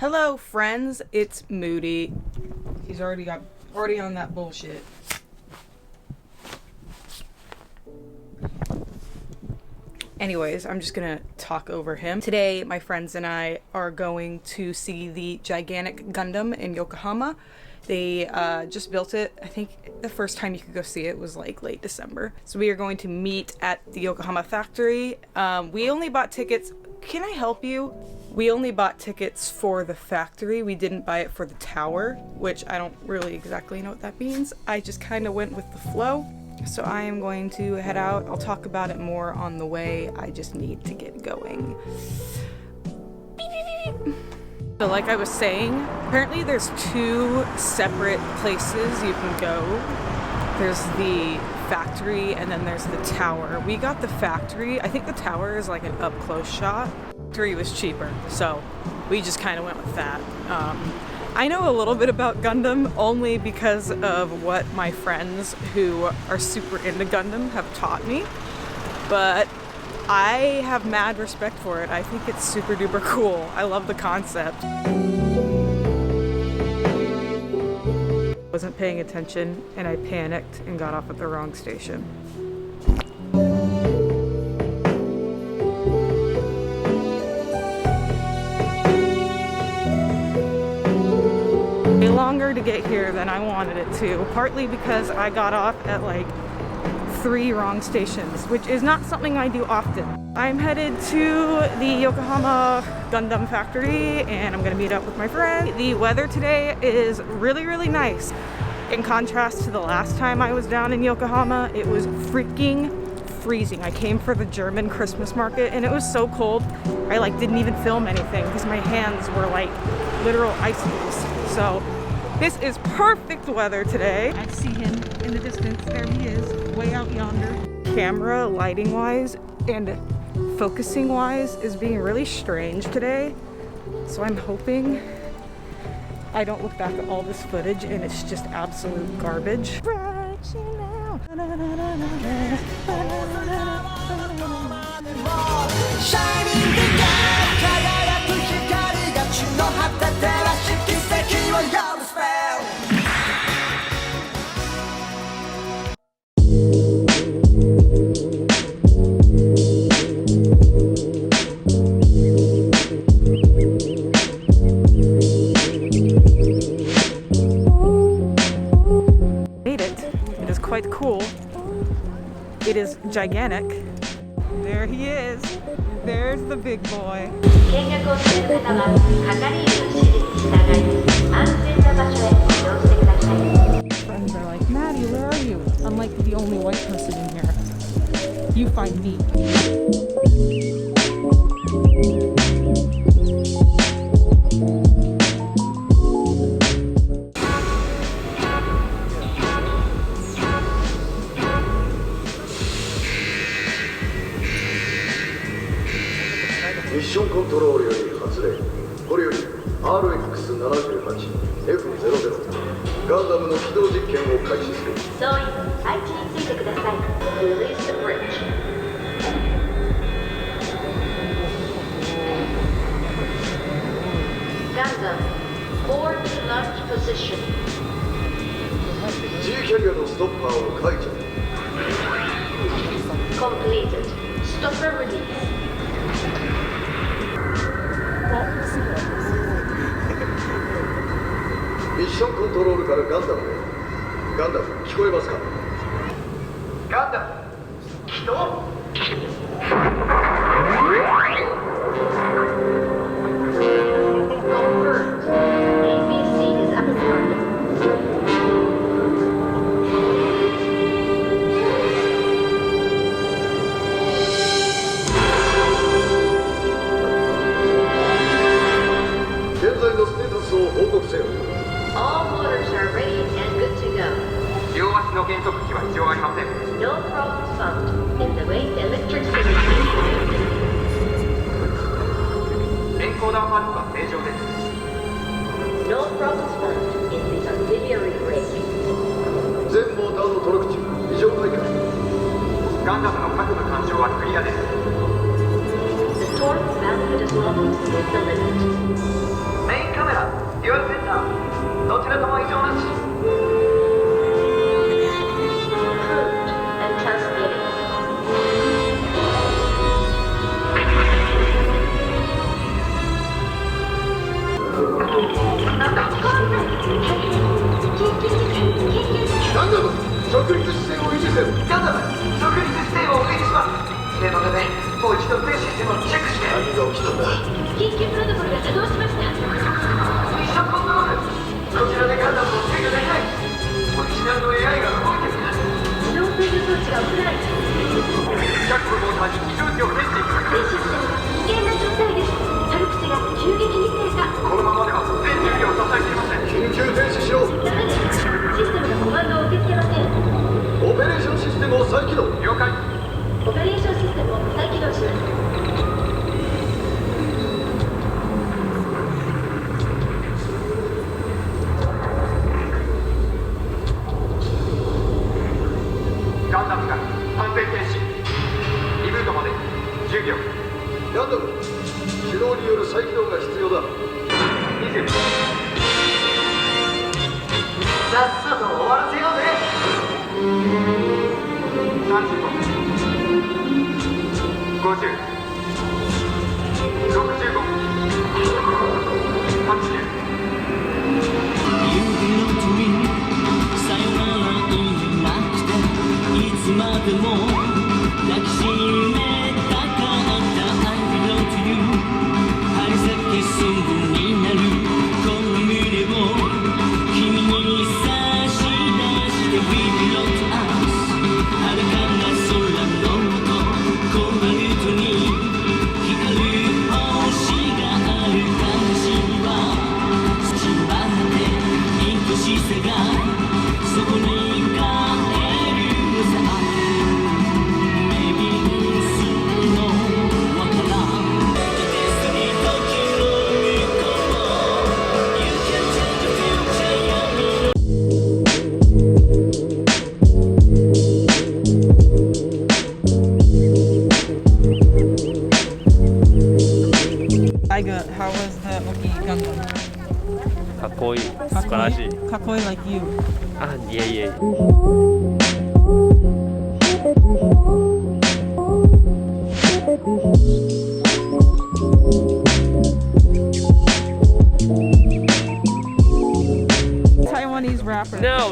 Hello friends, it's Moody. He's already on that bullshit. Anyways, I'm just gonna talk over him. Today, my friends and I are going to see the gigantic Gundam in Yokohama. They just built it. I think the first time you could go see it was like late December. So we are going to meet at the Yokohama factory. We only bought tickets. Can I help you? We only bought tickets for the factory. We didn't buy it for the tower, which I don't really exactly know what that means. I just kind of went with the flow. So I am going to head out. I'll talk about it more on the way. I just need to get going. So like I was saying, apparently there's two separate places you can go. There's the factory and then there's the tower. We got the factory. I think the tower is like an up close shot. Factory was cheaper, so we just kind of went with that. I know a little bit about Gundam only because of what my friends who are super into Gundam have taught me, but I have mad respect for it. I think it's super duper cool. I love the concept. Wasn't paying attention and I panicked and got off at the wrong station. Longer to get here than I wanted it to, partly because I got off at like 3 wrong stations, which is not something I do often. I'm headed to the Yokohama Gundam Factory and I'm gonna meet up with my friend. The weather today is really, really nice. In contrast to the last time I was down in Yokohama, it was freaking freezing. I came for the German Christmas market and it was so cold. I like didn't even film anything because my hands were like literal icicles. So this is perfect weather today. I see him in the distance. There he is, way out yonder. Camera lighting wise and focusing wise is being really strange today. So I'm hoping I don't look back at all this footage and it's just absolute garbage. Quite cool. It is gigantic. There he is. There's the big boy. Friends are like, Maddie, where are you? I'm like the only white person in here. You find me. 미션 컨트롤より発令。これより RX78F00 ガンダムの起動実験を開始する。総員、配置についてください。Release the bridge. Gundam, forward to launch position. G キャリアのストッパーを解除。Completed. Stopper release. ミッションコントロールからガンダムへ。ガンダム、聞こえますか？ガンダム、起動。現在のステータスを報告せよ。All motors are ready and good to go. 両足の減速機は異常ありません。No problems found in the way electric signal. エンコーダーパーツは正常です。No problems found in the auxiliary brake. 全モーターのトルク値異常ないか。ガンダムの各部干渉はクリアです。The torque value does not exceed the limit. Main デュアルセンターどちらとも異常なし。なんだガンダム直立姿勢を維持せよ。ガンダム直立姿勢を維持します。念のためもう一度全システムをチェックして。何が起きたんだ。緊急プロトコルが作動しました。ミッションコントロール、こちらでガンダムを制御できない。オリジナルの AI が動いてるんだ。自動制御装置が送らない。ジャックモーターに異常値を検知。全システム危険な状態です。サルプスが急激に低下。このままでは全準備を支えきれません。緊急停止しろ。ダメです。システムがコマンドを受け付けません。オペレーションシステムを再起動。了解。オペレーションシステムを再起動します。ガンダムが完全停止。リブートまで10秒。ガンダム起動による再起動が必要だ。20。さっさと終わらせようぜ。35、50、65、80。さよなら言いなくていつまでも抱きしめたかった I belong to you 春先すぐになるこの胸を君に差し出して We belong to us 遥かな空の下コバルトに光る星がある形には縛って愛しさがそこに帰るさ Maybe するのわからんDestiny 時の向こう You can change the future 闇How was the Oki Gundam? かっこいい、素晴らしい。かっこいい like you. あ、いえいえ。Taiwanese rapper. No.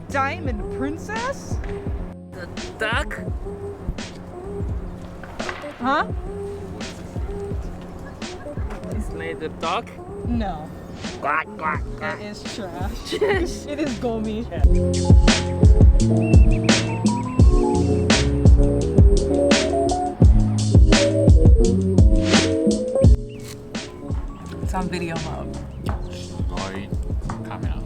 Diamond Princess? The duck? Huh? It's made the duck? No. Quack, quack, quack. It is trash. It is gomi. It's on video mode. すごいカメラ。